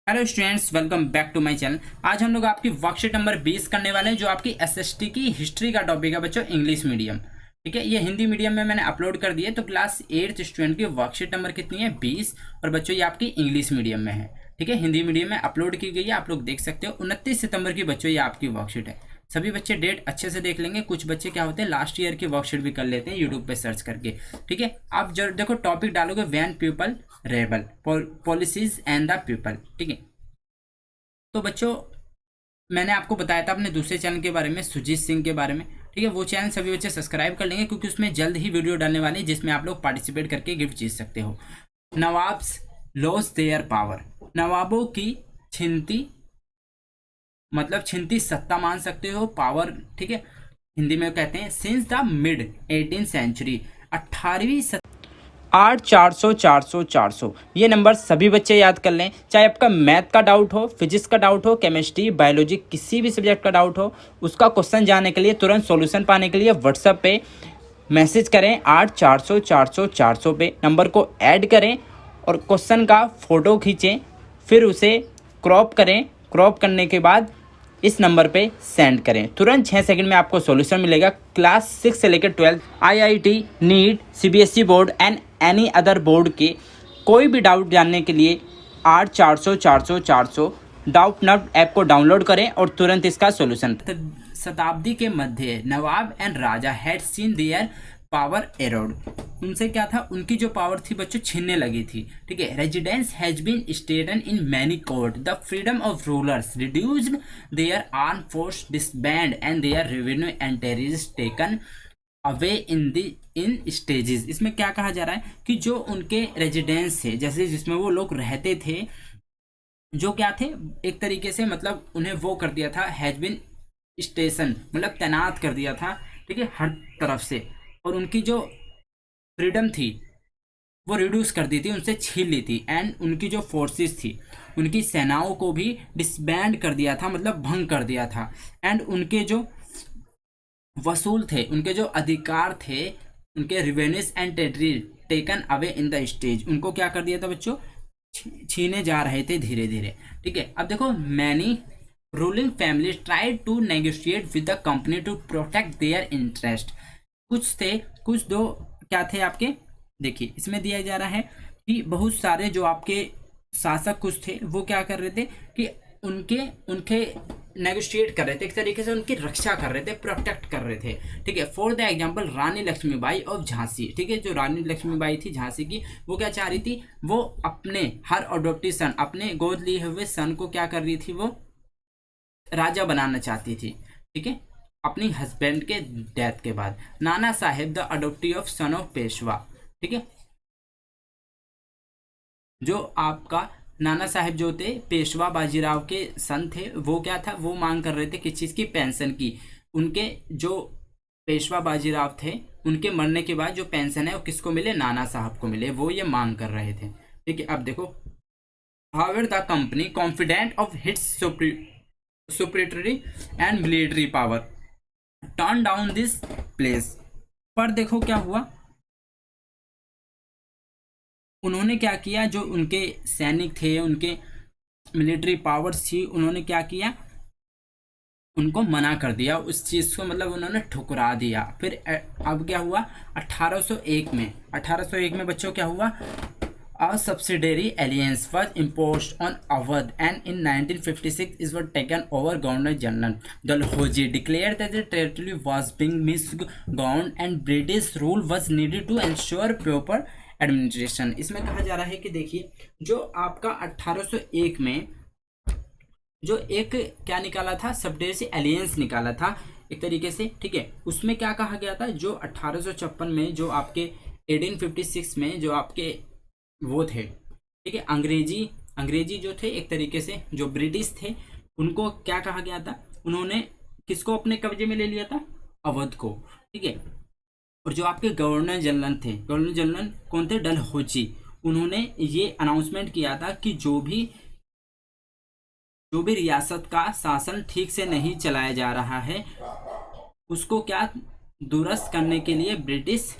Hello students, welcome back to my channel. आज हम लोग आपकी वर्कशीट नंबर 20 करने वाले हैं, जो आपकी एसएसटी की हिस्ट्री का टॉपिक है बच्चों, इंग्लिश मीडियम। ठीक है, ये हिंदी मीडियम में मैंने अपलोड कर दिया है। तो क्लास 8th स्टूडेंट की वर्कशीट नंबर कितनी है? 20। और बच्चों ये आपकी इंग्लिश मीडियम में है। ठीक है, हिंदी मीडियम में अपलोड की गई है, आप लोग देख सकते हो। 29 सितंबर की बच्चों ये आपकी वर्कशीट है। सभी बच्चे डेट अच्छे से देख लेंगे। कुछ बच्चे क्या होते हैं, लास्ट ईयर की वर्कशीट भी कर लेते हैं यूट्यूब पे सर्च करके। ठीक है, आप जब देखो टॉपिक डालोगे when people rebel policies and the people. ठीक है, तो बच्चों मैंने आपको बताया था अपने दूसरे चैनल के बारे में, सुजीत सिंह के बारे में। ठीक है, वो चैनल सभी बच्चे सब्सक्राइब कर लेंगे, क्योंकि उसमें जल्द ही वीडियो डालने वाली है जिसमें आप लोग पार्टिसिपेट करके गिफ्ट जीत सकते हो। नवाब्स लॉस देयर पावर, नवाबों की छिनती, मतलब छिनती सत्ता मान सकते हो, पावर। ठीक है, हिंदी में कहते हैं since the mid 18th century, 18वीं 8 400 400 400 ये नंबर सभी बच्चे याद कर लें। चाहे आपका मैथ का डाउट हो, फिजिक्स का डाउट हो, केमिस्ट्री, बायोलॉजी, किसी भी सब्जेक्ट का डाउट हो, उसका क्वेश्चन जानने के लिए, तुरंत सॉल्यूशन पाने के लिए व्हाट्सएप पे मैसेज करें 8 400 400 400 पे, नंबर को ऐड करें और क्वेश्चन का फ़ोटो खींचें, फिर उसे क्रॉप करें। क्रॉप करने के बाद इस नंबर पे सेंड करें। तुरंत 6 सेकंड में आपको सॉल्यूशन मिलेगा। क्लास 6 से लेकर 12 IIT, NEET, CBSE board and any other board के कोई भी डाउट जानने के लिए 8 400 400 400 डाउट नट ऐप को डाउनलोड करें और तुरंत इसका सॉल्यूशन। शताब्दी के मध्य nawab and raja had seen their power eroded, उनसे क्या था, उनकी जो पावर थी बच्चों छीनने लगी थी। ठीक है, residence has been stationed in many court, the freedom of rulers reduced, their arm force disband and their revenue and territories taken away in stages. इसमें क्या कहा जा रहा है कि जो उनके रेजिडेंस थे, जैसे जिसमें वो लोग रहते थे, जो क्या थे एक तरीके से, मतलब उन्हें वो कर दिया था, हैज बीन स्टेशन, मतलब तैनात कर दिया था। ठीक है, हर तरफ से। और उनकी जो फ्रीडम थी वो रिड्यूस कर दी थी, उनसे छीन ली थी। एंड उनकी जो फोर्सेस थी, उनकी सेनाओं को भी डिसबैंड कर दिया था, मतलब भंग कर दिया था। एंड उनके जो वसूल थे, उनके जो अधिकार थे, उनके revenues and territory taken away in the stage, उनको क्या कर दिया था बच्चों, छीने जा रहे थे धीरे धीरे। ठीक है, अब देखो many ruling family tried to negotiate with the company to protect their interest. कुछ थे, कुछ दो क्या थे आपके, देखिए इसमें दिया जा रहा है कि बहुत सारे जो आपके शासक कुछ थे, वो क्या कर रहे थे कि उनके उनके नेगोशिएट कर रहे थे, एक तरीके से उनकी रक्षा कर रहे थे, प्रोटेक्ट कर रहे थे। ठीक है, for the example Rani Lakshmibai of Jhansi. ठीक है, जो रानी लक्ष्मीबाई थी झांसी की, वो क्या चाह रही थी, वो अपने हर अडॉप्टेड सन, अपने गोद लिए हुए सन को क्या कर रही थी, वो राजा बनाना चाहती थी। ठीक है, अपनी हस्बैंड के डेथ के बाद। Nana Saheb the adoptee of son of Peshwa. ठीक है, जो आपका नाना साहेब जो थे पेशवा बाजीराव के सन थे, वो क्या था, वो मांग कर रहे थे किस चीज़ की, पेंशन की। उनके जो पेशवा बाजीराव थे, उनके मरने के बाद जो पेंशन है वो किसको मिले, नाना साहब को मिले, वो ये मांग कर रहे थे। ठीक है, अब देखो however the company confident of its superiority and military power turn down this place. पर देखो क्या हुआ, उन्होंने क्या किया, जो उनके सैनिक थे, उनके मिलिट्री पावर्स थी, उन्होंने क्या किया, उनको मना कर दिया उस चीज़ को, मतलब उन्होंने ठुकरा दिया। फिर अब क्या हुआ, 1801 में बच्चों क्या हुआ, a subsidiary alliance was imposed on Awadh, and in 1956 it was taken over. Governor General Dalhousie declared that the territory was being misgoverned and British rule was needed to ensure proper administration। इसमें कहा जा रहा है कि देखिए, जो आपका 1801 में जो एक क्या निकाला था, सबसिडियरी अलायंस निकाला था एक तरीके से। ठीक है, उसमें क्या कहा गया था, जो 1856 में जो आपके 1856 में जो आपके वो थे, ठीक है, अंग्रेजी जो थे, एक तरीके से जो ब्रिटिश थे, उनको क्या कहा गया था, उन्होंने किसको अपने कब्जे में ले लिया था, अवध को। ठीक है, और जो आपके गवर्नर जनरल थे, गवर्नर जनरल कौन थे, डलहौजी, उन्होंने ये अनाउंसमेंट किया था कि जो भी रियासत का शासन ठीक से नहीं चलाया जा रहा है, उसको क्या दुरुस्त करने के लिए ब्रिटिश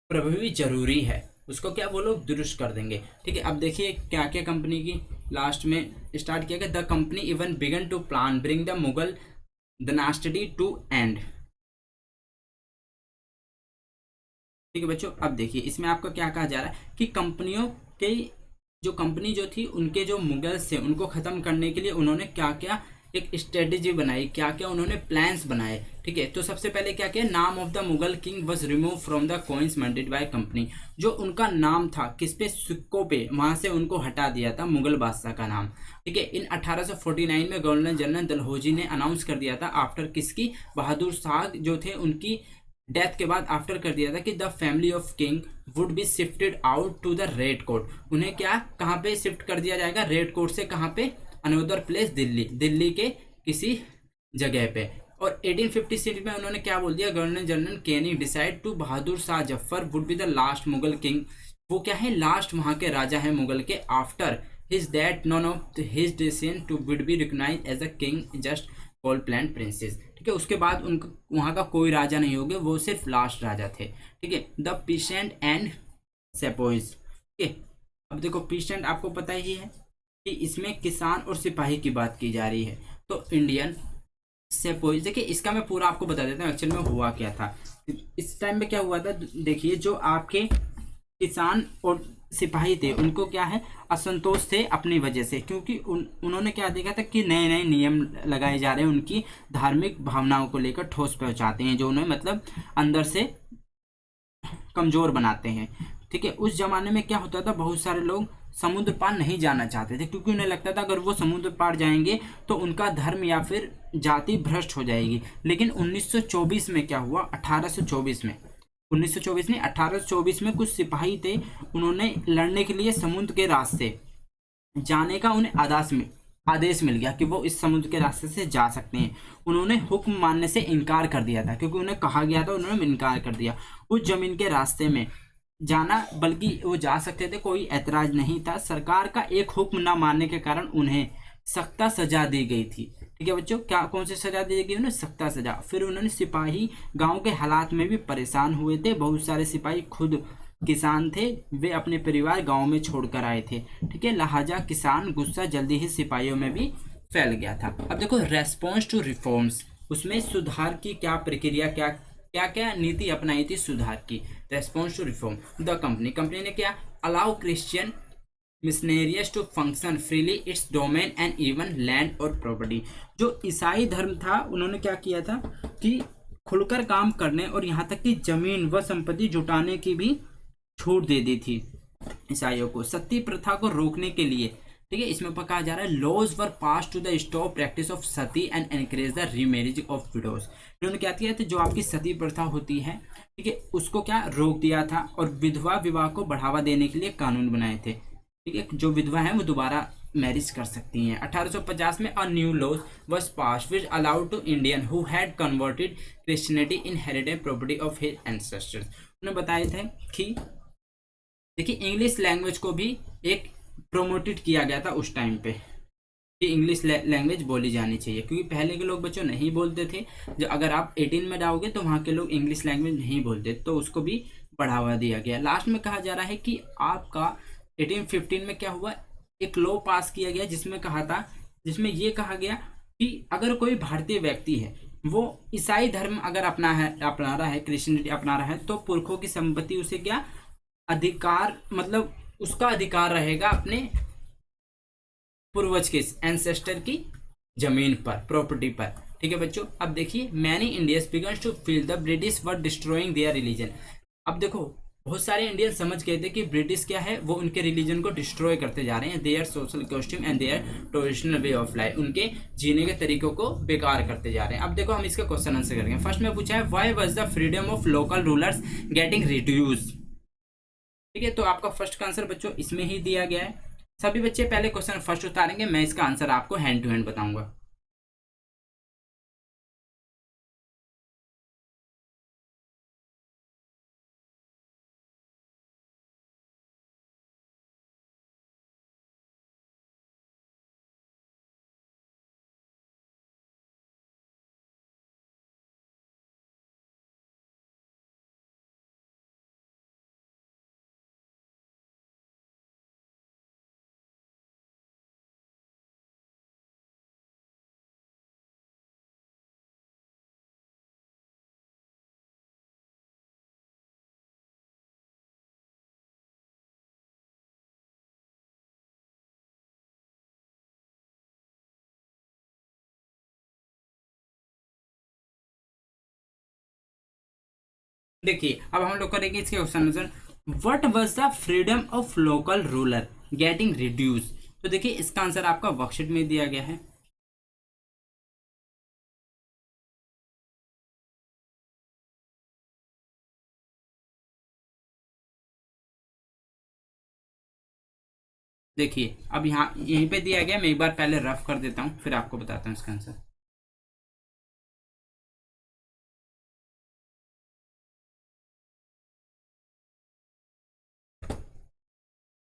प्रभावी जरूरी है, उसको क्या वो लोग दुरुस्त कर देंगे। ठीक है, अब देखिए क्या क्या कंपनी की लास्ट में स्टार्ट किया गया। The company even began to plan bring the Mughal dynasty to end. ठीक है बच्चों, अब देखिए इसमें आपको क्या कहा जा रहा है कि कंपनियों के जो कंपनी जो थी उनके जो मुगल्स थे उनको खत्म करने के लिए उन्होंने क्या क्या एक स्ट्रेटेजी बनाई, क्या क्या उन्होंने प्लान्स बनाए। ठीक है, तो सबसे पहले क्या किया, नाम of the Mughal king was remove from the coins minted by company. जो उनका नाम था किस पे, सिक्कों पे, वहां से उनको हटा दिया था मुगल बादशाह का नाम। ठीक है, इन 1849 में गवर्नर जनरल डलहौजी ने अनाउंस कर दिया था आफ्टर किसकी, बहादुर शाह जो थे उनकी डेथ के बाद आफ्टर कर दिया था कि the family of king would be shifted out to the red court. उन्हें क्या, कहाँ पे शिफ्ट कर दिया जाएगा, रेड कोर्ट से कहाँ पे, अनदर प्लेस दिल्ली, दिल्ली के किसी जगह पे। और 1856 में उन्होंने क्या बोल दिया, governor general Canning decide to Bahadur Shah Zafar would be the last Mughal king. वो क्या है, लास्ट वहां के राजा है मुगल के। After his that none of his decision to would be recognise as a king just call plan princes. ठीक है, उसके बाद उनका वहां का कोई राजा नहीं होगा, वो सिर्फ लास्ट राजा थे। ठीक है, द पीसेंट एंड सेपोइज। ठीक है, अब देखो पीसेंट आपको पता ही है कि इसमें किसान और सिपाही की बात की जा रही है। तो इंडियन सेपोइज, देखिए इसका मैं पूरा आपको बता देता हूँ एक्चुअल में हुआ क्या था। इस टाइम में क्या हुआ था, देखिए जो आपके किसान और सिपाही थे उनको क्या है, असंतोष थे अपनी वजह से, क्योंकि उन्होंने क्या देखा था कि नए नए नियम लगाए जा रहे हैं, उनकी धार्मिक भावनाओं को लेकर ठोस पहुंचाते हैं, जो उन्हें मतलब अंदर से कमजोर बनाते हैं। ठीक है, उस जमाने में क्या होता था, बहुत सारे लोग समुद्र पार नहीं जाना चाहते थे, क्योंकि उन्हें लगता था अगर वो समुद्र पार जाएंगे तो उनका धर्म या फिर जाति भ्रष्ट हो जाएगी। लेकिन 1924 में क्या हुआ, 1824 में, 1924 नहीं 1824 में कुछ सिपाही थे, उन्होंने लड़ने के लिए समुद्र के रास्ते जाने का उन्हें आदेश मिल गया कि वो इस समुद्र के रास्ते से जा सकते हैं। उन्होंने हुक्म मानने से इनकार कर दिया था, क्योंकि उन्हें कहा गया था, उन्होंने इनकार कर दिया उस जमीन के रास्ते में जाना, बल्कि वो जा सकते थे, कोई ऐतराज नहीं था। सरकार का एक हुक्म ना मानने के कारण उन्हें सख्त सजा दी गई थी। ठीक है बच्चों, क्या कौन सी सजा दी गई, उन्हें सख्त सजा। फिर उन्होंने सिपाही गांव के हालात में भी परेशान हुए थे, बहुत सारे सिपाही खुद किसान थे, वे अपने परिवार गांव में छोड़कर आए थे। ठीक है, लिहाजा किसान गुस्सा जल्दी ही सिपाहियों में भी फैल गया था। अब देखो रेस्पॉन्स टू रिफॉर्म्स, उसमें सुधार की क्या प्रक्रिया, क्या क्या क्या नीति अपनाई थी सुधार की। Response to reform, the company ने क्या, allow Christian missionaries to function freely its domain and even land और प्रॉपर्टी। जो ईसाई धर्म था उन्होंने क्या किया था कि खुलकर काम करने और यहाँ तक कि जमीन व संपत्ति जुटाने की भी छूट दे दी थी ईसाइयों को। सती प्रथा को रोकने के लिए, ठीक है, इसमें कहा जा रहा है laws were pass to the stop practice of sati and encourage the remarriage of widows. इन्होंने क्या किया था, जो आपकी सती प्रथा होती है, ठीक है, उसको क्या रोक दिया था और विधवा विवाह को बढ़ावा देने के लिए कानून बनाए थे। ठीक है, जो विधवा है वो दोबारा मैरिज कर सकती हैं। 1850 में a new law was pass which allowed to Indian who had converted Christianity inherited property of his ancestors. उन्होंने बताया था कि देखिए इंग्लिश लैंग्वेज को भी एक प्रोमोटेड किया गया था उस टाइम पे कि इंग्लिश लैंग्वेज बोली जानी चाहिए, क्योंकि पहले के लोग बच्चों नहीं बोलते थे। जो अगर आप 18 में जाओगे तो वहाँ के लोग इंग्लिश लैंग्वेज नहीं बोलते, तो उसको भी बढ़ावा दिया गया। लास्ट में कहा जा रहा है कि आपका 1815 में क्या हुआ, एक लॉ पास किया गया जिसमें कहा था, जिसमें ये कहा गया कि अगर कोई भारतीय व्यक्ति है वो ईसाई धर्म अगर अपना रहा है, क्रिश्चियनिटी अपना रहा है, तो पुरखों की संपत्ति उसे क्या अधिकार, मतलब उसका अधिकार रहेगा अपने पूर्वज के एंसेस्टर की जमीन पर, प्रॉपर्टी पर। ठीक है बच्चों, अब देखिए many Indians began to feel the British were destroying their religion. अब देखो बहुत सारे इंडियन समझ गए थे कि ब्रिटिश क्या है, वो उनके रिलीजन को डिस्ट्रॉय करते जा रहे हैं, their social costume and there traditional way of life, उनके जीने के तरीकों को बेकार करते जा रहे हैं। अब देखो हम इसका क्वेश्चन आंसर करेंगे। फर्स्ट में पूछा है why was the freedom of local rulers getting reduce. ठीक है, तो आपका फर्स्ट का आंसर बच्चों इसमें ही दिया गया है। सभी बच्चे पहले क्वेश्चन फर्स्ट उतारेंगे, मैं इसका आंसर आपको हैंड टू हैंड बताऊंगा। देखिए अब हम लोग करेंगे इसके question answer. What was the freedom of local ruler getting reduce. तो देखिए इसका आंसर आपका वर्कशीट में दिया गया है। देखिए अब यहाँ यहीं पे दिया गया, मैं एक बार पहले रफ कर देता हूँ फिर आपको बताता हूँ इसका आंसर।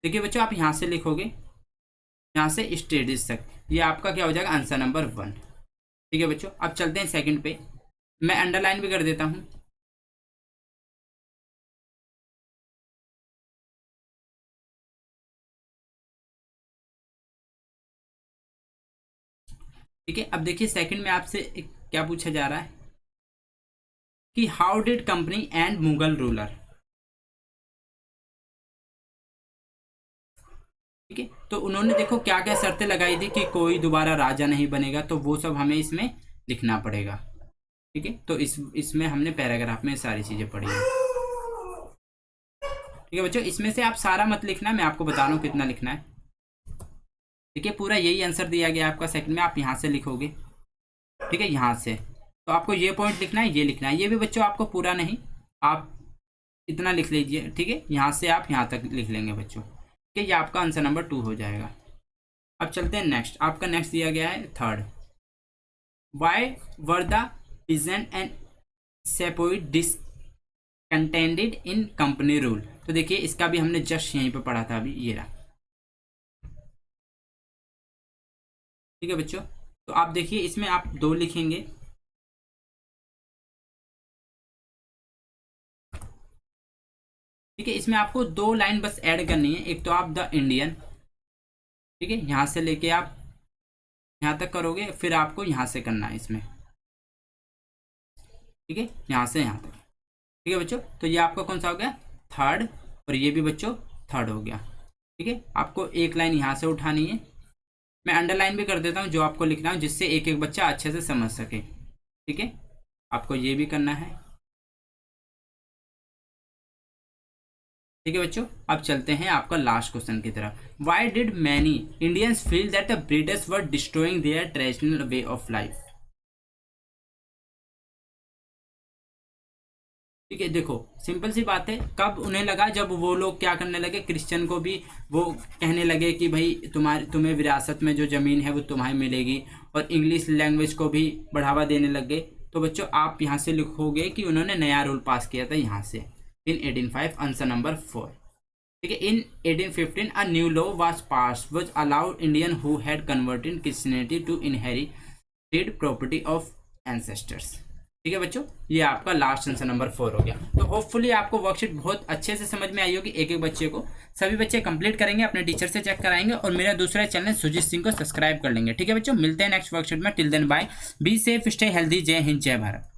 देखिए बच्चों आप यहाँ से लिखोगे, यहाँ से स्टेडिस तक, ये आपका क्या हो जाएगा आंसर नंबर 1। ठीक है बच्चों, अब चलते हैं सेकंड पे, मैं अंडरलाइन भी कर देता हूँ। ठीक है, अब देखिए सेकंड में आपसे क्या पूछा जा रहा है कि how did company and Mughal ruler. ठीक है, तो उन्होंने देखो क्या क्या शर्तें लगाई थी कि कोई दोबारा राजा नहीं बनेगा, तो वो सब हमें इसमें लिखना पड़ेगा। ठीक है, तो इसमें हमने पैराग्राफ में सारी चीजें पढ़ी है। ठीक है बच्चों, इसमें से आप सारा मत लिखना, मैं आपको बता रहा हूँ कितना लिखना है। ठीक है, पूरा यही आंसर दिया गया आपका सेकंड में, आप यहाँ से लिखोगे। ठीक है, यहाँ से तो आपको ये पॉइंट लिखना है, ये लिखना है, ये भी बच्चों आपको पूरा नहीं, आप इतना लिख लीजिए। ठीक है, यहाँ से आप यहाँ तक लिख लेंगे बच्चों। ठीक है, ये आपका आंसर नंबर 2 हो जाएगा। अब चलते हैं नेक्स्ट, आपका नेक्स्ट दिया गया है third. Why were the peasant and sepoys discontented in company rule. तो देखिए इसका भी हमने जस्ट यहीं पे पढ़ा था अभी, ये रहा। ठीक है बच्चों, तो आप देखिए इसमें आप 2 लिखेंगे। ठीक है, इसमें आपको 2 लाइन बस ऐड करनी है। एक तो आप द इंडियन, ठीक है, यहाँ से लेके आप यहाँ तक करोगे, फिर आपको यहाँ से करना है इसमें। ठीक है, यहाँ से यहाँ तक। ठीक है बच्चों, तो ये आपका कौन सा हो गया थर्ड, और ये भी बच्चों थर्ड हो गया। ठीक है, आपको एक लाइन यहाँ से उठानी है, मैं अंडरलाइन भी कर देता हूँ जो आपको लिखना है, जिससे एक एक बच्चा अच्छे से समझ सके। ठीक है, आपको ये भी करना है। ठीक है बच्चों, अब चलते हैं आपका लास्ट क्वेश्चन की तरफ। Why did many Indians feel that the British were destroying there traditional way of life. ठीक है, देखो सिंपल सी बात है, कब उन्हें लगा जब वो लोग क्या करने लगे, क्रिश्चियन को भी वो कहने लगे कि भाई तुम्हें विरासत में जो ज़मीन है वो तुम्हें मिलेगी, और इंग्लिश लैंग्वेज को भी बढ़ावा देने लगे। तो बच्चों आप यहाँ से लिखोगे कि उन्होंने नया रूल पास किया था यहाँ से इन 1805, आंसर नंबर 4। ठीक है, in 1815 a new law was pass which allowed Indian who had converted Christianity to inherited property of ancestors. ठीक है बच्चों, ये आपका लास्ट आंसर नंबर 4 हो गया। तो होपफुली आपको वर्कशीट बहुत अच्छे से समझ में आई होगी, एक एक बच्चे को। सभी बच्चे कंप्लीट करेंगे, अपने टीचर से चेक कराएंगे, और मेरा दूसरा चैनल सुजीत सिंह को सब्सक्राइब कर लेंगे। ठीक है बच्चों, मिलते हैं नेक्स्ट वर्कशीट में। Till then bye, be safe, stay healthy, जय हिंद, जय भारत।